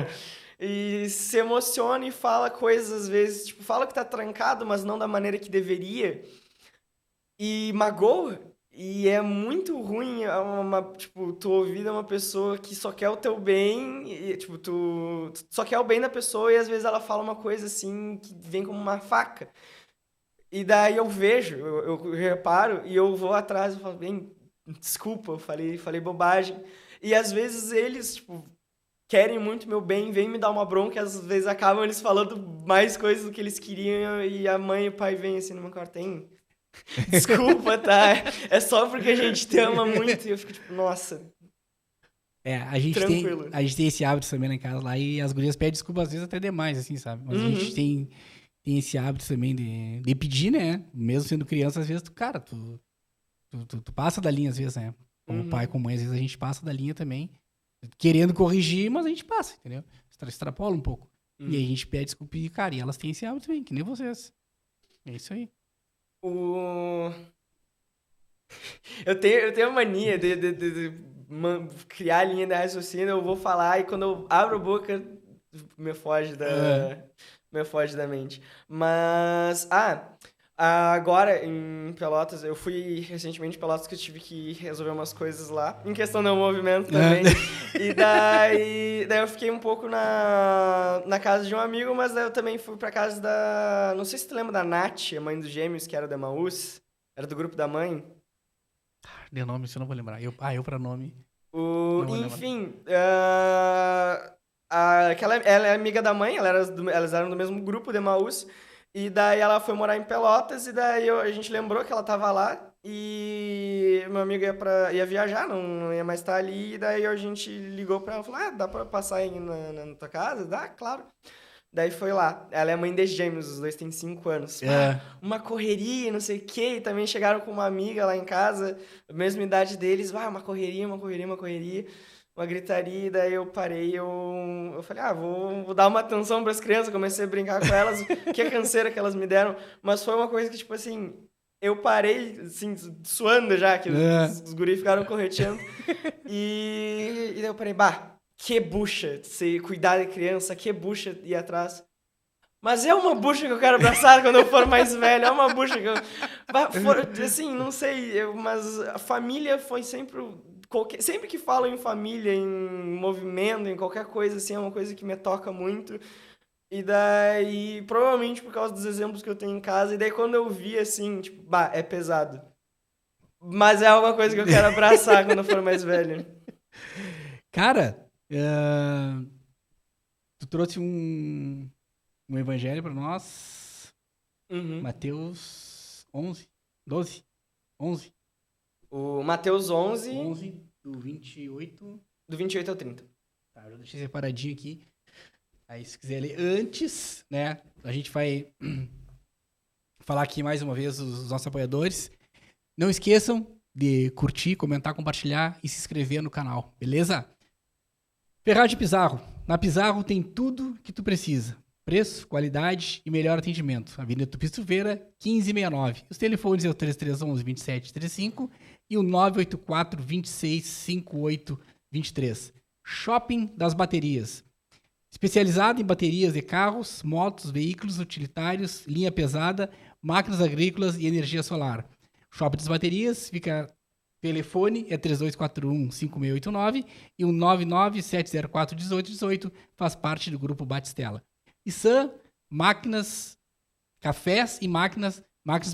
E se emociona e fala coisas, às vezes, tipo, fala que tá trancado, mas não da maneira que deveria. E magoa. E é muito ruim, tipo, tu ouvir uma pessoa que só quer o teu bem, e, tipo, tu só quer o bem da pessoa, e às vezes ela fala uma coisa assim que vem como uma faca. E daí eu vejo, eu reparo, e eu vou atrás e falo, bem, desculpa, eu falei bobagem. E às vezes eles, tipo, querem muito meu bem, vêm me dar uma bronca, e às vezes acabam eles falando mais coisas do que eles queriam, e a mãe e o pai vêm assim no meu quarto, tem... Desculpa, tá? É só porque a gente te ama muito, e eu fico tipo, nossa, a gente tranquilo. a gente tem esse hábito também lá em casa lá, e as gurias pedem desculpa às vezes até demais, assim, sabe? Mas a gente tem esse hábito também de pedir, né? Mesmo sendo criança, às vezes, cara, tu passa da linha às vezes, né? Como pai, como mãe, às vezes a gente passa da linha também, querendo corrigir, mas a gente passa, entendeu? Extrapola um pouco. E aí a gente pede desculpa e, cara, e elas têm esse hábito também, que nem vocês. É isso aí. Eu tenho a mania de criar a linha da raciocínio, eu vou falar, e quando eu abro a boca, me foge da mente. Mas, agora em Pelotas, eu fui recentemente em Pelotas, que eu tive que resolver umas coisas lá, em questão do movimento também. E daí eu fiquei um pouco na casa de um amigo, mas daí eu também fui pra casa não sei se tu lembra da Nath, a mãe dos gêmeos, que era da Emaús, era do grupo da mãe. De nome, isso eu não vou lembrar. Eu pra nome. Enfim, ela é amiga da mãe, elas eram do mesmo grupo de Emaús, e daí ela foi morar em Pelotas, e daí a gente lembrou que ela tava lá, e meu amigo ia viajar, não ia mais estar ali, e daí a gente ligou pra ela e falou, dá pra passar aí na tua casa? Dá, claro. Daí foi lá. Ela é mãe de gêmeos, os dois têm 5 anos. Uma correria, não sei o quê. E também chegaram com uma amiga lá em casa, mesma idade deles. Uma correria. Uma gritaria. E daí eu parei, eu falei, vou dar uma atenção pras crianças. Comecei a brincar com elas. Que a canseira que elas me deram. Mas foi uma coisa que, tipo assim, eu parei, assim, suando já, que os guris ficaram correteando. E daí eu parei, que bucha você cuidar de criança, que bucha ir atrás. Mas é uma bucha que eu quero abraçar quando eu for mais velho, é uma bucha que eu... Assim, não sei, mas a família foi sempre... Sempre que falo em família, em movimento, em qualquer coisa, assim, é uma coisa que me toca muito. E daí, provavelmente por causa dos exemplos que eu tenho em casa, e daí quando eu vi, assim, tipo, é pesado. Mas é uma coisa que eu quero abraçar quando eu for mais velho. Cara, tu trouxe um evangelho pra nós. Mateus 11, 12. 11? O Mateus 11, 11 do 28. do 28 ao 30. Tá, eu já deixei separadinho aqui. Aí, se quiser ler antes, né? A gente vai falar aqui mais uma vez os nossos apoiadores. Não esqueçam de curtir, comentar, compartilhar e se inscrever no canal, beleza? Ferragem Pizarro. Na Pizarro tem tudo que tu precisa. Preço, qualidade e melhor atendimento. Avenida Tupi Silveira, 1569. Os telefones é o 3311-2735 e o 984-265823. Shopping das Baterias. Especializado em baterias de carros, motos, veículos utilitários, linha pesada, máquinas agrícolas e energia solar. Shopping das Baterias fica... Telefone é 3241-5689 e o 99704-1818 faz parte do grupo Batistela. E Sam, máquinas, cafés e máquinas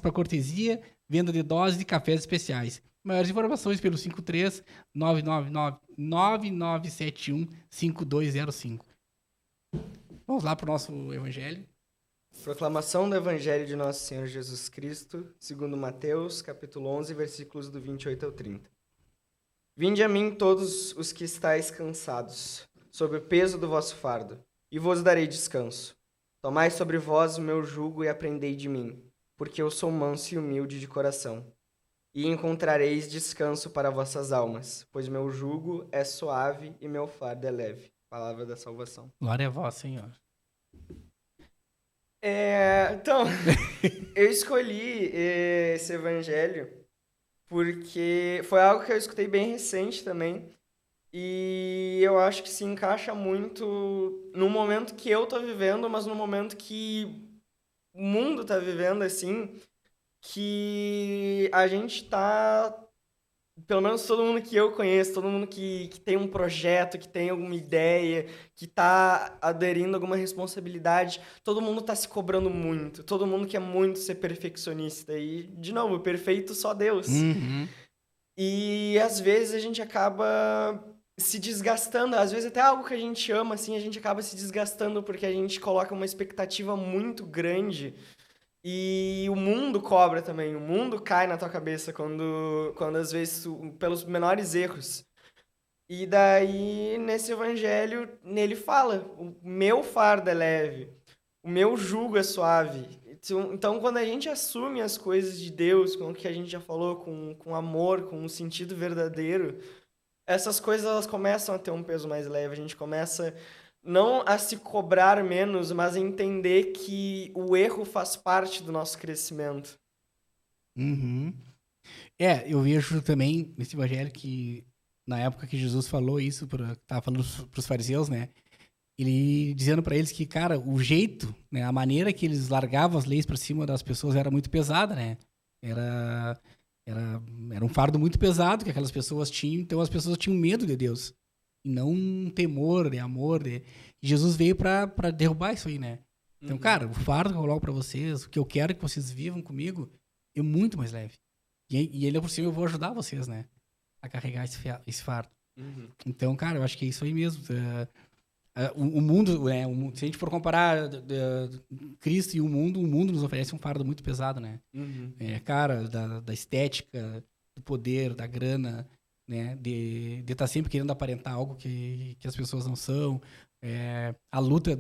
para cortesia, venda de doses de cafés especiais. Maiores informações pelo 53-9971-5205. Vamos lá para o nosso evangelho. Proclamação do Evangelho de Nosso Senhor Jesus Cristo, segundo Mateus, capítulo 11, versículos do 28 ao 30. Vinde a mim todos os que estáis cansados, sob o peso do vosso fardo, e vos darei descanso. Tomai sobre vós o meu jugo e aprendei de mim, porque eu sou manso e humilde de coração. E encontrareis descanso para vossas almas, pois meu jugo é suave e meu fardo é leve. Palavra da salvação. Glória a vós, Senhor. Então, eu escolhi esse evangelho porque foi algo que eu escutei bem recente também e eu acho que se encaixa muito no momento que eu tô vivendo, mas no momento que o mundo tá vivendo, assim, que a gente tá... Pelo menos todo mundo que eu conheço, todo mundo que tem um projeto, que tem alguma ideia, que tá aderindo a alguma responsabilidade, todo mundo tá se cobrando muito, todo mundo quer muito ser perfeccionista. E, de novo, perfeito só Deus. Uhum. E às vezes a gente acaba se desgastando, às vezes até algo que a gente ama, assim, a gente acaba se desgastando porque a gente coloca uma expectativa muito grande. E o mundo cobra também, o mundo cai na tua cabeça quando às vezes, pelos menores erros. E daí, nesse evangelho, nele fala, o meu fardo é leve, o meu jugo é suave. Então, quando a gente assume as coisas de Deus, com o que a gente já falou, com amor, com um sentido verdadeiro, essas coisas elas começam a ter um peso mais leve, a gente começa... não a se cobrar menos, mas a entender que o erro faz parte do nosso crescimento. Uhum. Eu vejo também nesse evangelho que, na época que Jesus falou isso, tava falando para os fariseus, né? Ele dizendo para eles que, cara, o jeito, né, a maneira que eles largavam as leis para cima das pessoas era muito pesada, né? Era um fardo muito pesado que aquelas pessoas tinham, então as pessoas tinham medo de Deus. E não um temor, de amor. E Jesus veio pra derrubar isso aí, né? Então, cara, o fardo que eu coloco pra vocês, o que eu quero que vocês vivam comigo, é muito mais leve. E ainda por cima eu vou ajudar vocês, né? A carregar esse fardo. Então, cara, eu acho que é isso aí mesmo. O mundo, se a gente for comparar Cristo e o mundo nos oferece um fardo muito pesado, né? Cara, da estética, do poder, da grana, né, de estar sempre querendo aparentar algo que as pessoas não são, a luta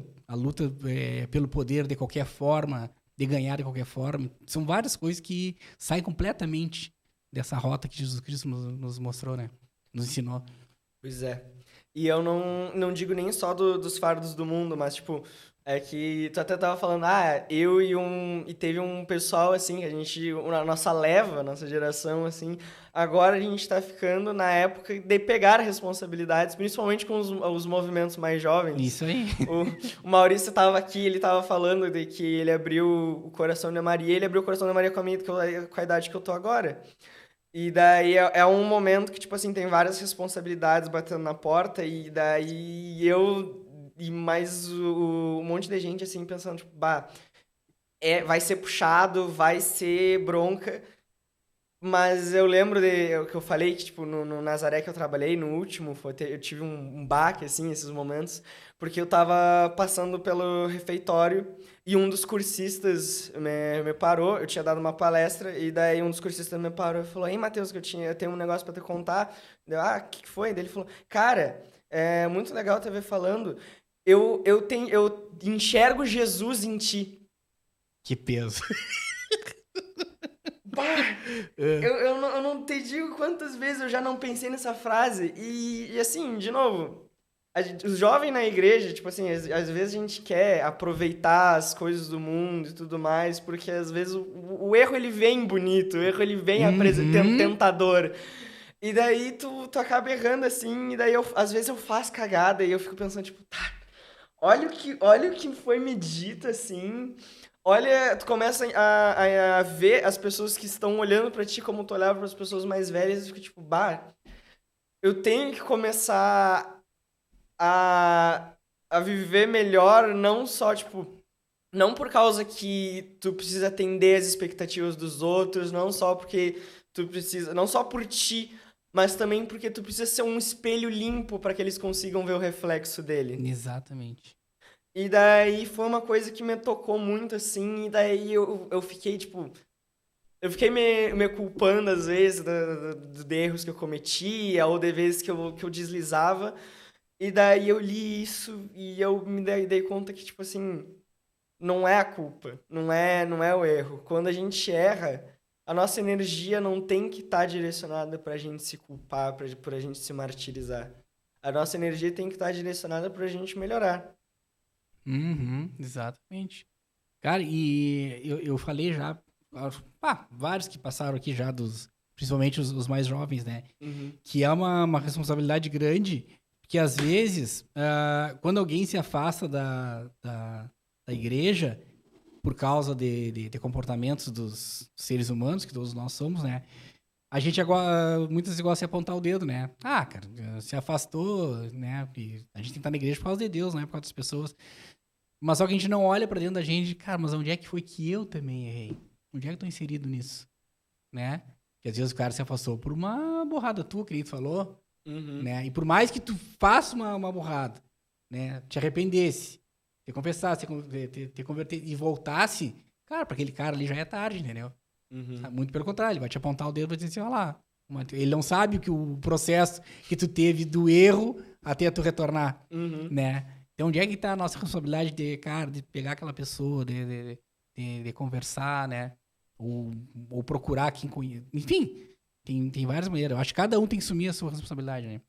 pelo poder de qualquer forma, de ganhar de qualquer forma, são várias coisas que saem completamente dessa rota que Jesus Cristo nos mostrou, né, nos ensinou. Pois é. E eu não digo nem só dos fardos do mundo, mas, tipo, é que tu até tava falando, eu e teve um pessoal, assim, a nossa leva, nossa geração, assim, agora a gente tá ficando na época de pegar responsabilidades, principalmente com os movimentos mais jovens. Isso aí. O Maurício tava aqui, ele tava falando de que ele abriu o coração de Maria, ele abriu o coração de Maria com a idade que eu tô agora. E daí é um momento que, tipo assim, tem várias responsabilidades batendo na porta, e daí eu e mais um monte de gente, assim, pensando, tipo, vai ser puxado, vai ser bronca. Mas eu lembro que eu falei que, tipo, no Nazaré que eu trabalhei, no último, eu tive um baque, assim, esses momentos, porque eu tava passando pelo refeitório e um dos cursistas me parou, eu tinha dado uma palestra, e daí um dos cursistas me parou e falou: Ei, Matheus, eu tenho um negócio pra te contar. O que foi? Daí ele falou: Cara, é muito legal te ver falando, eu enxergo Jesus em ti. Que peso. Bah! Eu não te digo quantas vezes eu já não pensei nessa frase. E assim, de novo, os jovens na igreja, tipo assim, às vezes a gente quer aproveitar as coisas do mundo e tudo mais, porque às vezes o erro ele vem bonito, o erro ele vem Uhum. tentador. E daí tu acaba errando assim, e daí às vezes eu faço cagada e eu fico pensando, tipo, tá, olha o que foi me dito assim. Olha, tu começa a ver as pessoas que estão olhando pra ti como tu olhava para as pessoas mais velhas e fica tipo, bah, eu tenho que começar a, a viver melhor, não só, tipo, não por causa que tu precisa atender as expectativas dos outros, não só porque tu precisa, não só por ti, mas também porque tu precisa ser um espelho limpo para que eles consigam ver o reflexo dele. Exatamente. E daí foi uma coisa que me tocou muito, assim, e daí eu fiquei, tipo, eu fiquei me culpando às vezes de erros que eu cometia ou de vezes que eu deslizava. E daí eu li isso e eu me dei conta que, tipo assim, não é a culpa, não é o erro. Quando a gente erra, a nossa energia não tem que estar direcionada pra gente se culpar, pra gente se martirizar. A nossa energia tem que estar direcionada pra gente melhorar. Uhum, exatamente. Cara, e eu falei já, vários que passaram aqui já, principalmente os mais jovens, né? Uhum. Que é uma responsabilidade grande, porque às vezes, quando alguém se afasta da igreja, por causa de comportamentos dos seres humanos, que todos nós somos, né? A gente agora, muitas vezes gosta de apontar o dedo, né? Ah, cara, se afastou, né? E a gente tem que estar na igreja por causa de Deus, não é por causa das pessoas. Mas só que a gente não olha pra dentro da gente, cara, mas onde é que foi que eu também errei? Onde é que eu tô inserido nisso, né? Que às vezes o cara se afastou por uma borrada tua, que nem tu falou, Uhum. né? E por mais que tu faça uma borrada, né? Te arrependesse, te confessasse, te converter e voltasse, cara, pra aquele cara ali já é tarde, entendeu? Uhum. Muito pelo contrário, ele vai te apontar o dedo e vai dizer assim, olha lá, ele não sabe o processo que tu teve do erro até tu retornar, Uhum. né? Então, onde é que tá a nossa responsabilidade de, cara, de pegar aquela pessoa, de conversar, né? Ou, ou procurar quem conhece. Enfim, tem várias maneiras. Eu acho que cada um tem que assumir a sua responsabilidade, né?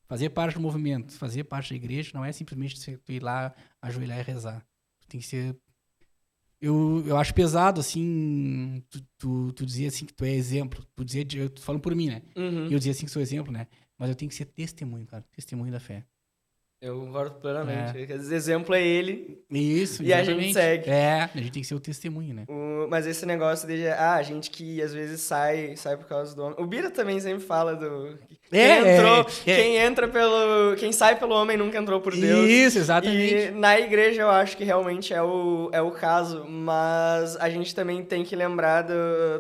Fazer parte do movimento, fazer parte da igreja não é simplesmente tu ir lá, ajoelhar e rezar. Tem que ser. Eu acho pesado, assim, tu dizer assim que tu é exemplo. Eu tô falando por mim, né? E eu Uhum. dizer assim que sou exemplo, né? Mas eu tenho que ser testemunho, cara. Testemunho da fé. Eu concordo plenamente. É. Esse exemplo é ele Isso, e a gente exatamente. segue. É, a gente tem que ser o testemunho, né? Mas esse negócio de a gente que às vezes sai por causa do homem. O Bira também sempre fala do quem entra quem sai pelo homem nunca entrou por Deus. Isso, E exatamente. na igreja eu acho que realmente é o caso, mas a gente também tem que lembrar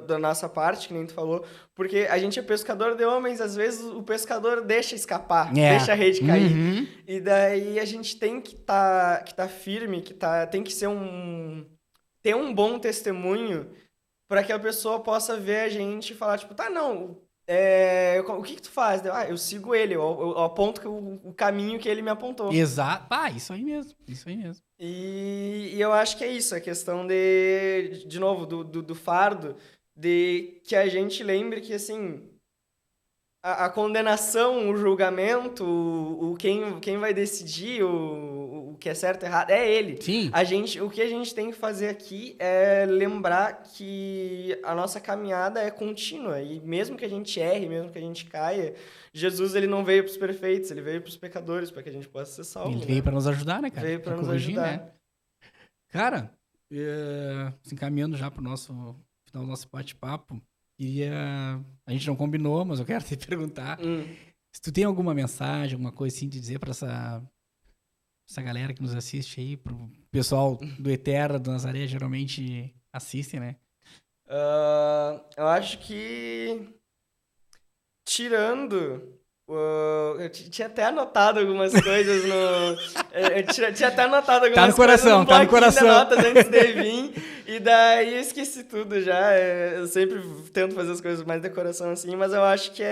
da nossa parte, que nem tu falou, porque a gente é pescador de homens, às vezes o pescador deixa escapar, É. deixa a rede cair. Uhum. E daí a gente tem que tá firme, tem que ser ter um bom testemunho para que a pessoa possa ver a gente e falar, tipo, tá, não, o que que tu faz? Eu sigo ele, eu aponto o caminho que ele me apontou. Exato. Ah, isso aí mesmo. Isso aí mesmo. E eu acho que é isso, a questão de novo, do fardo, de que a gente lembre que, assim, a condenação, o julgamento, quem vai decidir o que é certo e errado é ele. Sim. O que a gente tem que fazer aqui é lembrar que a nossa caminhada é contínua e mesmo que a gente erre, mesmo que a gente caia, Jesus ele não veio para os perfeitos, ele veio para os pecadores, para que a gente possa ser Ele salvo, veio né? pra nos ajudar, né, cara? Veio Pra para nos corrigir, né? ajudar. Cara, se encaminhando já pro final do nosso bate-papo, queria. A gente não combinou, mas eu quero te perguntar Hum. se tu tem alguma mensagem, alguma coisa assim de dizer pra essa galera que nos assiste aí, pro pessoal do Eterra, do Nazaré, geralmente assistem, né? Eu acho que, tirando... eu tinha até anotado algumas coisas no... Eu tinha até anotado algumas Tá no coração, coisas tá no bloquinho coração. de notas antes de vir. E daí eu esqueci tudo já. Eu sempre tento fazer as coisas mais decoração assim, mas eu acho que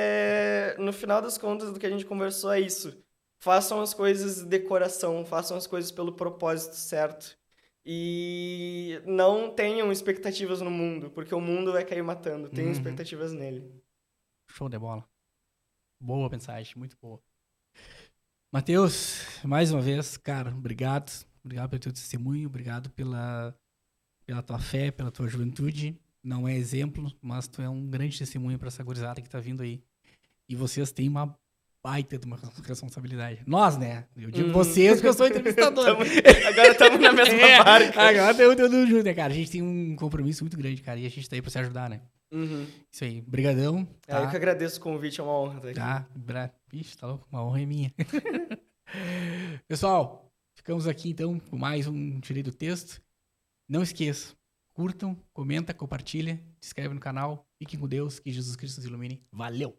no final das contas, do que a gente conversou é isso. Façam as coisas de coração, façam as coisas pelo propósito certo. E não tenham expectativas no mundo, porque o mundo vai cair matando. Tenham expectativas nele. Show de bola. Boa mensagem, muito boa. Matheus, mais uma vez, cara, obrigado. Obrigado pelo teu testemunho, obrigado pela tua fé, pela tua juventude. Não é exemplo, mas tu é um grande testemunho para essa gurizada que tá vindo aí. E vocês têm uma baita de uma responsabilidade. Nós, né? Eu digo vocês porque eu sou entrevistador. Agora estamos na mesma barca. Agora estamos tudo junto, né, cara? A gente tem um compromisso muito grande, cara, e a gente tá aí pra se ajudar, né? Isso aí, brigadão. Tá? Eu que agradeço o convite, é uma honra estar aqui. Tá, Ixi, tá louco, uma honra é minha. Pessoal, ficamos aqui então com mais um Tirei do Texto. Não esqueça, curtam, comenta, compartilha, se inscreve no canal, fiquem com Deus, que Jesus Cristo nos ilumine. Valeu!